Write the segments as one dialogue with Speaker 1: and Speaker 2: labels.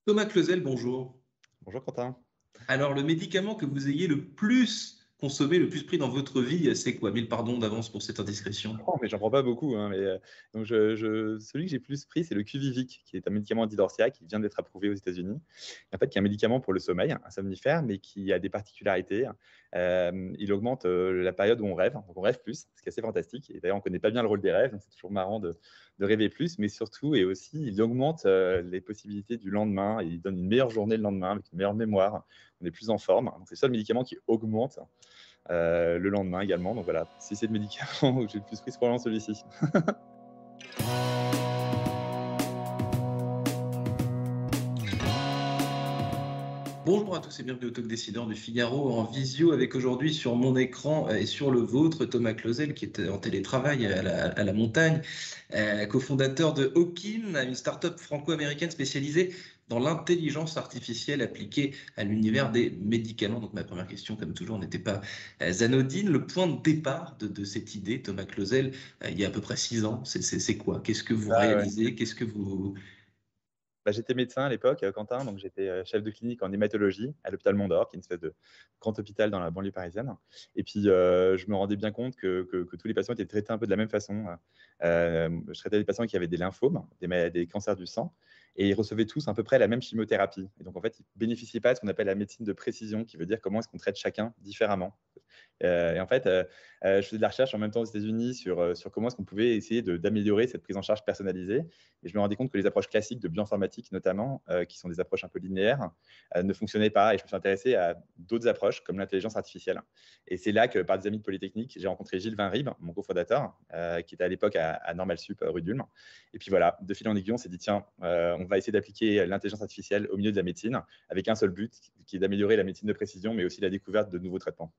Speaker 1: Thomas Clausel, bonjour.
Speaker 2: Bonjour Quentin.
Speaker 1: Alors, le médicament que vous ayez le plus consommé, le plus pris dans votre vie, c'est quoi? Mille pardons d'avance pour cette indiscrétion.
Speaker 2: Oh, mais j'en prends pas beaucoup, hein, donc celui que j'ai plus pris, c'est le Quviviq, qui est un médicament anti-Idorsia qui vient d'être approuvé aux États-Unis. En fait, qui est un médicament pour le sommeil, un somnifère, mais qui a des particularités. Il augmente la période où on rêve, donc on rêve plus, ce qui est assez fantastique. Et d'ailleurs, on connaît pas bien le rôle des rêves, donc c'est toujours marrant de rêver plus, mais surtout et aussi, il augmente les possibilités du lendemain. Il donne une meilleure journée le lendemain, avec une meilleure mémoire. On est plus en forme. Donc c'est le seul médicament qui augmente le lendemain également. Donc voilà, si c'est le médicament que j'ai le plus pris, c'est probablement celui-ci.
Speaker 1: Bonjour à tous et bienvenue au Talk Décideur du Figaro en visio avec aujourd'hui sur mon écran et sur le vôtre Thomas Clausel qui est en télétravail à la montagne, cofondateur de Hawkin, une start-up franco-américaine spécialisée dans l'intelligence artificielle appliquée à l'univers des médicaments. Donc ma première question, comme toujours, n'était pas anodine. Le point de départ de cette idée, Thomas Clausel, il y a à peu près 6 ans, c'est quoi? Qu'est-ce que vous
Speaker 2: Ah, ouais.
Speaker 1: réalisez? Qu'est-ce que vous...
Speaker 2: J'étais médecin à l'époque, Quentin, donc j'étais chef de clinique en hématologie à l'hôpital Mondor, qui est une espèce de grand hôpital dans la banlieue parisienne. Et puis, je me rendais bien compte que tous les patients étaient traités un peu de la même façon. Je traitais des patients qui avaient des lymphomes, des cancers du sang, et ils recevaient tous à peu près la même chimiothérapie. Et donc, en fait, ils ne bénéficiaient pas de ce qu'on appelle la médecine de précision, qui veut dire comment est-ce qu'on traite chacun différemment. Et en fait, je faisais de la recherche en même temps aux États-Unis sur comment est-ce qu'on pouvait essayer d'améliorer cette prise en charge personnalisée. Et je me rendais compte que les approches classiques de bioinformatique, notamment, qui sont des approches un peu linéaires, ne fonctionnaient pas. Et je me suis intéressé à d'autres approches, comme l'intelligence artificielle. Et c'est là que, par des amis de Polytechnique, j'ai rencontré Gilles Vinrib, mon cofondateur, qui était à l'époque à Normal Sup, rue d'Ulm. Et puis voilà, de fil en aiguille, on s'est dit, tiens, on va essayer d'appliquer l'intelligence artificielle au milieu de la médecine, avec un seul but, qui est d'améliorer la médecine de précision, mais aussi la découverte de nouveaux traitements.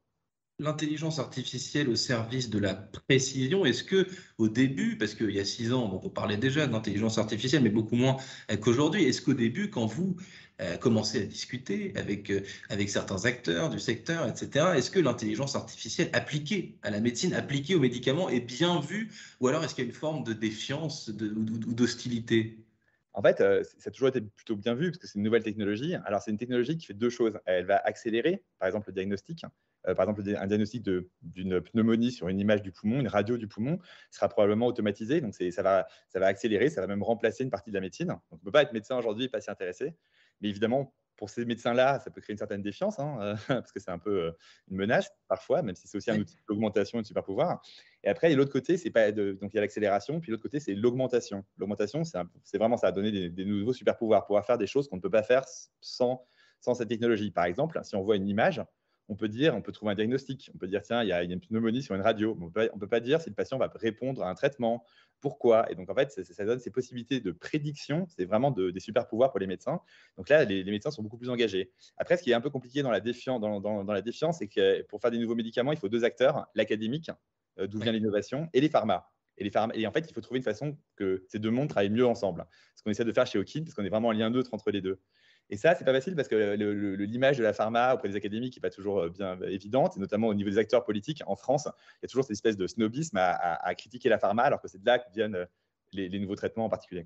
Speaker 1: L'intelligence artificielle au service de la précision, est-ce que au début, parce qu'il y a 6 ans, bon, on parlait déjà d'intelligence artificielle, mais beaucoup moins qu'aujourd'hui, est-ce qu'au début, quand vous commencez à discuter avec certains acteurs du secteur, etc., est-ce que l'intelligence artificielle appliquée à la médecine, appliquée aux médicaments, est bien vue, ou alors est-ce qu'il y a une forme de défiance ou d'hostilité?
Speaker 2: En fait, ça a toujours été plutôt bien vu parce que c'est une nouvelle technologie. Alors, c'est une technologie qui fait deux choses. Elle va accélérer, par exemple, le diagnostic. Par exemple, un diagnostic d'une pneumonie sur une image du poumon, une radio du poumon, sera probablement automatisé. Donc, ça va accélérer, ça va même remplacer une partie de la médecine. Donc, on ne peut pas être médecin aujourd'hui et pas s'y intéresser. Mais évidemment, pour ces médecins-là, ça peut créer une certaine défiance, hein, parce que c'est un peu une menace parfois, même si c'est aussi un outil d'augmentation et de super pouvoir. Et après, il y a l'autre côté, c'est pas donc il y a l'accélération, puis l'autre côté, c'est l'augmentation. L'augmentation, c'est vraiment ça, donner des nouveaux super pouvoirs, pouvoir faire des choses qu'on ne peut pas faire sans cette technologie. Par exemple, si on voit une image, on peut trouver un diagnostic. On peut dire, tiens, il y a une pneumonie sur une radio. On ne peut pas dire si le patient va répondre à un traitement, pourquoi. Et donc, en fait, ça donne ces possibilités de prédiction. C'est vraiment des super pouvoirs pour les médecins. Donc là, les médecins sont beaucoup plus engagés. Après, ce qui est un peu compliqué dans la défiance, dans la défiance, c'est que pour faire des nouveaux médicaments, il faut deux acteurs, l'académique, d'où vient l'innovation, et les pharma. Et en fait, il faut trouver une façon que ces deux mondes travaillent mieux ensemble. Ce qu'on essaie de faire chez Hawkin, parce qu'on est vraiment en lien neutre entre les deux. Et ça, c'est pas facile parce que l'image de la pharma auprès des académiques n'est pas toujours bien évidente, et notamment au niveau des acteurs politiques. En France, il y a toujours cette espèce de snobisme à critiquer la pharma, alors que c'est de là que viennent les nouveaux traitements en particulier.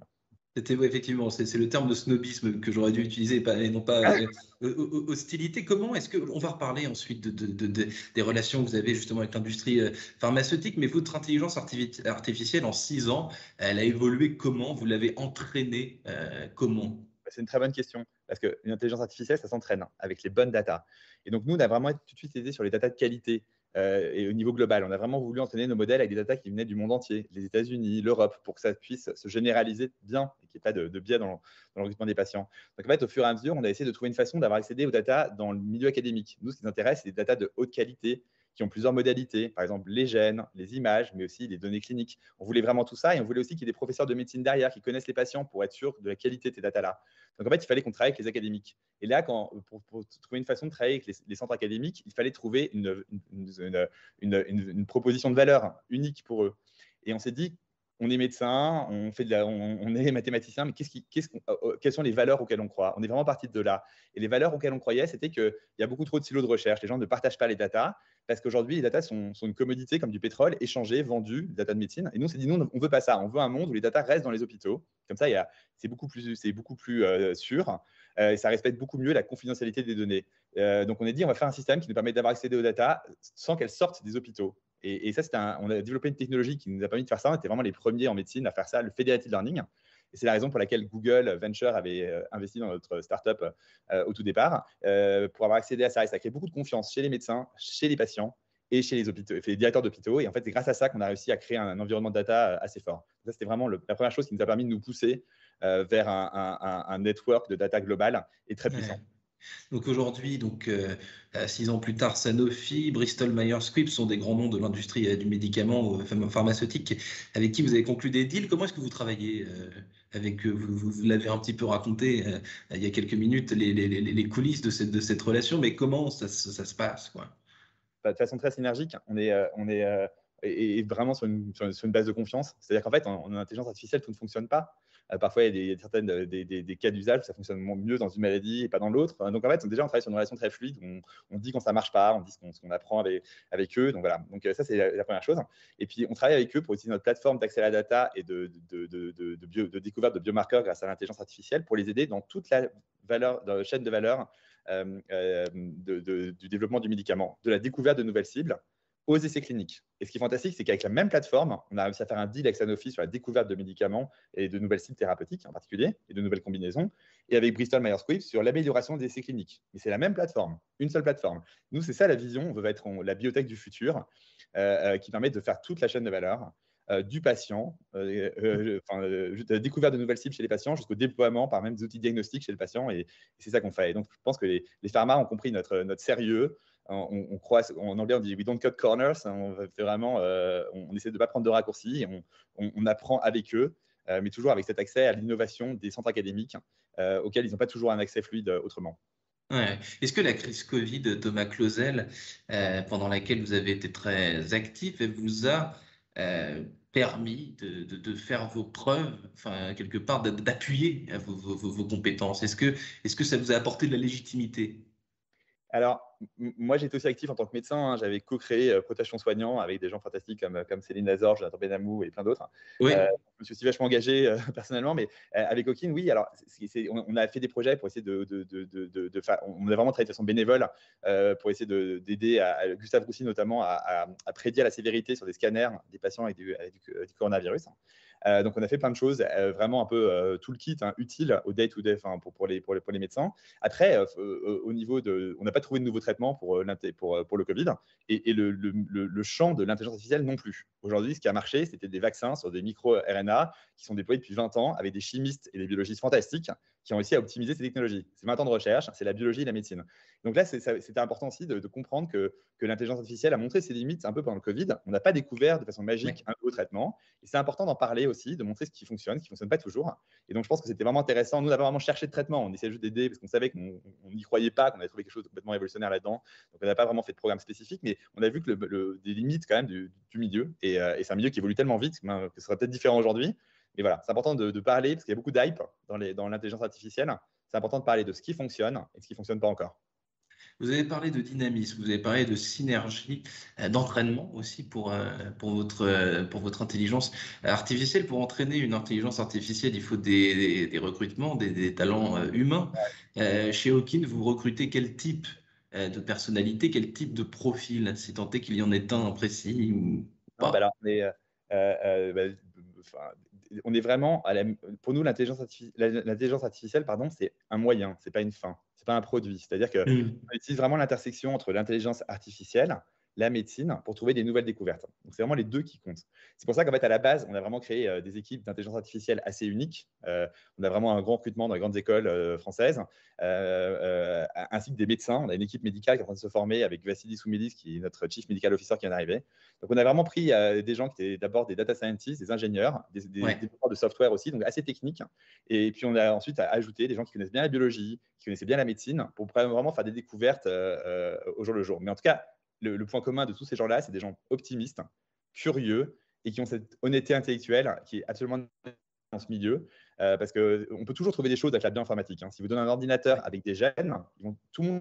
Speaker 1: C'était ouais, effectivement, c'est le terme de snobisme que j'aurais dû utiliser et non pas hostilité. Comment est-ce que on va reparler ensuite des relations que vous avez justement avec l'industrie pharmaceutique, mais votre intelligence artificielle en 6 ans, elle a évolué comment? Vous l'avez entraînée comment?
Speaker 2: C'est une très bonne question, parce qu'une intelligence artificielle, ça s'entraîne avec les bonnes datas. Et donc, nous, on a vraiment tout de suite aidé sur les datas de qualité et au niveau global. On a vraiment voulu entraîner nos modèles avec des datas qui venaient du monde entier, les États-Unis, l'Europe, pour que ça puisse se généraliser bien et qu'il n'y ait pas de biais dans le recrutement des patients. Donc, en fait, au fur et à mesure, on a essayé de trouver une façon d'avoir accédé aux datas dans le milieu académique. Nous, ce qui nous intéresse, c'est des datas de haute qualité qui ont plusieurs modalités, par exemple les gènes, les images, mais aussi les données cliniques. On voulait vraiment tout ça et on voulait aussi qu'il y ait des professeurs de médecine derrière qui connaissent les patients pour être sûr de la qualité de ces datas-là. Donc, en fait, il fallait qu'on travaille avec les académiques. Et là, pour trouver une façon de travailler avec les centres académiques, il fallait trouver une proposition de valeur unique pour eux. Et on s'est dit, on est médecin, on est mathématicien, mais quelles sont les valeurs auxquelles on croit? On est vraiment parti de là. Et les valeurs auxquelles on croyait, c'était qu'il y a beaucoup trop de silos de recherche. Les gens ne partagent pas les datas parce qu'aujourd'hui, les datas sont une commodité comme du pétrole, échangées, vendues, les datas de médecine. Et nous, on s'est dit, non, on ne veut pas ça. On veut un monde où les datas restent dans les hôpitaux. Comme ça, c'est beaucoup plus sûr. et ça respecte beaucoup mieux la confidentialité des données. Donc, on a dit, on va faire un système qui nous permet d'avoir accès aux data sans qu'elles sortent des hôpitaux. Et ça, on a développé une technologie qui nous a permis de faire ça. On était vraiment les premiers en médecine à faire ça, le federated learning. Et c'est la raison pour laquelle Google Venture avait investi dans notre startup au tout départ, pour avoir accédé à ça. Et ça crée beaucoup de confiance chez les médecins, chez les patients et chez les hôpitaux, les directeurs d'hôpitaux. Et en fait, c'est grâce à ça qu'on a réussi à créer un environnement de data assez fort. Ça, c'était vraiment la première chose qui nous a permis de nous pousser vers un network de data global et très puissant.
Speaker 1: Ouais. Donc aujourd'hui, 6 ans plus tard, Sanofi, Bristol Myers Squibb sont des grands noms de l'industrie du médicament pharmaceutique avec qui vous avez conclu des deals. Comment est-ce que vous travaillez avec eux? Vous l'avez un petit peu raconté il y a quelques minutes, les coulisses de cette relation, mais comment ça se passe, quoi?
Speaker 2: De façon très synergique. On est et vraiment sur une base de confiance. C'est-à-dire qu'en fait, en intelligence artificielle, tout ne fonctionne pas. Parfois, il y a certaines des cas d'usage où ça fonctionne mieux dans une maladie et pas dans l'autre. Donc, en fait, déjà, on travaille sur une relation très fluide. On dit quand ça ne marche pas, on dit ce qu'on apprend avec eux. Donc, voilà. Donc, ça, c'est la première chose. Et puis, on travaille avec eux pour utiliser notre plateforme d'accès à la data et de découverte de biomarqueurs grâce à l'intelligence artificielle pour les aider dans toute la chaîne de valeur du développement du médicament, de la découverte de nouvelles cibles aux essais cliniques. Et ce qui est fantastique, c'est qu'avec la même plateforme, on a réussi à faire un deal avec Sanofi sur la découverte de médicaments et de nouvelles cibles thérapeutiques en particulier, et de nouvelles combinaisons, et avec Bristol Myers Squibb sur l'amélioration des essais cliniques. Mais c'est la même plateforme, une seule plateforme. Nous, c'est ça la vision, on veut être la biotech du futur, qui permet de faire toute la chaîne de valeur, du patient, de la découverte de nouvelles cibles chez les patients jusqu'au déploiement par même des outils diagnostiques chez le patient. Et c'est ça qu'on fait. Et donc, je pense que les pharma ont compris notre sérieux. On croit, en anglais, on dit we don't cut corners. On fait vraiment, on essaie de ne pas prendre de raccourcis. On apprend avec eux, mais toujours avec cet accès à l'innovation des centres académiques auxquels ils n'ont pas toujours un accès fluide autrement.
Speaker 1: Ouais. Est-ce que la crise Covid, Thomas Clausel, pendant laquelle vous avez été très actif, elle vous a permis de faire vos preuves, enfin, quelque part, d'appuyer vos compétences? Est-ce que ça vous a apporté de la légitimité?
Speaker 2: Alors, moi, j'étais aussi actif en tant que médecin, hein. J'avais co-créé Protection Soignant avec des gens fantastiques comme Céline Lazor, Jonathan Benamou et plein d'autres.
Speaker 1: Oui.
Speaker 2: Je me suis aussi vachement engagé personnellement, mais avec Hawking, oui. Alors, on a fait des projets pour essayer de faire. On a vraiment travaillé de façon bénévole pour essayer d'aider Gustave Roussy notamment à prédire la sévérité sur des scanners des patients avec du coronavirus. Donc, on a fait plein de choses, vraiment un peu tout le kit utile au day-to-day pour les médecins. Après, au niveau on n'a pas trouvé de nouveau traitement pour le Covid et le champ de l'intelligence artificielle non plus. Aujourd'hui, ce qui a marché, c'était des vaccins sur des micro-RNA qui sont déployés depuis 20 ans avec des chimistes et des biologistes fantastiques qui ont réussi à optimiser ces technologies. C'est 20 ans de recherche, c'est la biologie et la médecine. Donc là, c'était important aussi de comprendre que l'intelligence artificielle a montré ses limites un peu pendant le Covid. On n'a pas découvert de façon magique un nouveau traitement. Et c'est important d'en parler aussi, de montrer ce qui ne fonctionne pas toujours. Et donc, je pense que c'était vraiment intéressant. Nous, on n'a pas vraiment cherché de traitement. On essayait juste d'aider parce qu'on savait qu'on n'y croyait pas, qu'on avait trouvé quelque chose de complètement révolutionnaire là-dedans. Donc, on n'a pas vraiment fait de programme spécifique, mais on a vu que des limites quand même du milieu. Et c'est un milieu qui évolue tellement vite que ce serait peut-être différent aujourd'hui. Mais voilà, c'est important de parler parce qu'il y a beaucoup d'hype dans l'intelligence artificielle. C'est important de parler de ce qui fonctionne et de ce qui ne fonctionne pas encore.
Speaker 1: Vous avez parlé de dynamisme, vous avez parlé de synergie, d'entraînement aussi pour votre intelligence artificielle. Pour entraîner une intelligence artificielle, il faut des recrutements, des talents humains. Chez Hawking, vous recrutez quel type de personnalité, quel type de profil, si tant est qu'il y en ait un précis ou
Speaker 2: Non,
Speaker 1: pas?
Speaker 2: alors, on est vraiment pour nous l'intelligence artificielle, pardon, c'est un moyen, c'est pas une fin, c'est pas un produit. C'est-à-dire que
Speaker 1: Hmm.
Speaker 2: on utilise vraiment l'intersection entre l'intelligence artificielle, la médecine, pour trouver des nouvelles découvertes. Donc c'est vraiment les deux qui comptent. C'est pour ça qu'en fait à la base, on a vraiment créé des équipes d'intelligence artificielle assez uniques. On a vraiment un grand recrutement dans les grandes écoles françaises, ainsi que des médecins. On a une équipe médicale qui est en train de se former avec Vassili Soumidis, qui est notre Chief Medical Officer qui vient d'arriver. Donc, on a vraiment pris des gens qui étaient d'abord des data scientists, des ingénieurs, des
Speaker 1: Ouais.
Speaker 2: développeurs de software aussi, donc assez techniques. Et puis, on a ensuite ajouté des gens qui connaissent bien la biologie, qui connaissaient bien la médecine, pour vraiment faire des découvertes au jour le jour. Mais en tout cas, le point commun de tous ces gens-là, c'est des gens optimistes, curieux, et qui ont cette honnêteté intellectuelle qui est absolument dans ce milieu, parce qu'on peut toujours trouver des choses avec la bioinformatique. Si vous donnez un ordinateur avec des gènes, tout le monde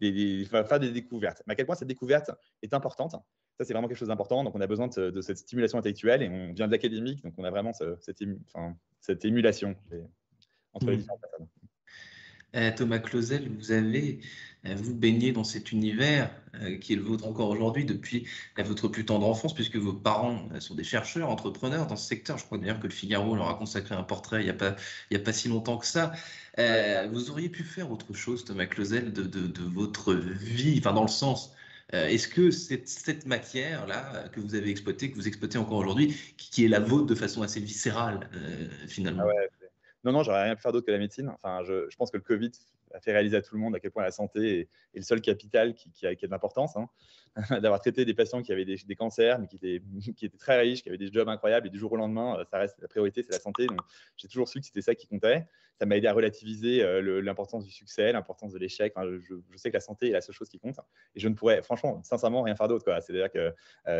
Speaker 2: faire des découvertes. Mais à quel point cette découverte est importante, ça c'est vraiment quelque chose d'important. Donc on a besoin de cette stimulation intellectuelle et on vient de l'académique, donc on a vraiment cette émulation. entre les différentes personnes.
Speaker 1: Thomas Clausel, vous avez vous baigné dans cet univers qui est le vôtre encore aujourd'hui depuis votre plus tendre enfance, puisque vos parents sont des chercheurs, entrepreneurs dans ce secteur. Je crois d'ailleurs que le Figaro leur a consacré un portrait il y a pas si longtemps que ça. Vous auriez pu faire autre chose, Thomas Clausel, de votre vie, enfin dans le sens. Est-ce que cette matière-là que vous avez exploitée, que vous exploitez encore aujourd'hui, qui est la vôtre de façon assez viscérale,
Speaker 2: Ah
Speaker 1: finalement?
Speaker 2: ouais, non, non, j'aurais rien pu faire d'autre que la médecine. Enfin, je pense que le Covid a fait réaliser à tout le monde à quel point la santé est le seul capital qui a de l'importance. Hein. D'avoir traité des patients qui avaient des cancers, mais qui étaient très riches, qui avaient des jobs incroyables, et du jour au lendemain, ça reste la priorité, c'est la santé. Donc, j'ai toujours su que c'était ça qui comptait. Ça m'a aidé à relativiser l'importance du succès, l'importance de l'échec. Enfin, je sais que la santé est la seule chose qui compte. Et je ne pourrais, franchement, sincèrement, rien faire d'autre. C'est-à-dire que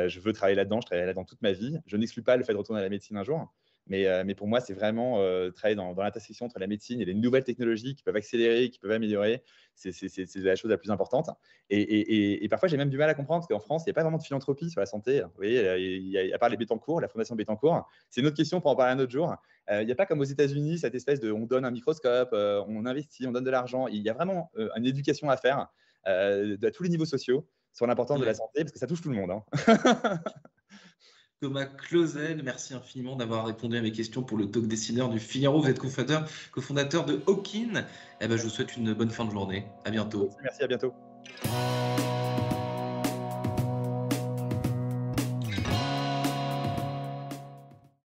Speaker 2: je veux travailler là-dedans, je travaillerai là-dedans toute ma vie. Je n'exclus pas le fait de retourner à la médecine un jour. Mais pour moi, c'est vraiment travailler dans l'intersection entre la médecine et les nouvelles technologies qui peuvent accélérer, qui peuvent améliorer. C'est la chose la plus importante. Et parfois, j'ai même du mal à comprendre parce qu'en France, il n'y a pas vraiment de philanthropie sur la santé. Vous voyez, à part les Bettencourt, la fondation Bettencourt. C'est une autre question pour en parler un autre jour. Il n'y a pas comme aux États-Unis cette espèce de on donne un microscope, on investit, on donne de l'argent. Il y a vraiment une éducation à faire à tous les niveaux sociaux sur l'importance de la
Speaker 1: Ouais.
Speaker 2: santé parce que ça touche tout le monde. Hein.
Speaker 1: Thomas Clausel, merci infiniment d'avoir répondu à mes questions pour le talk dessineur du Figaro. Vous êtes cofondateur de Hawkin. Eh ben, je vous souhaite une bonne fin de journée. À bientôt.
Speaker 2: Merci, à bientôt.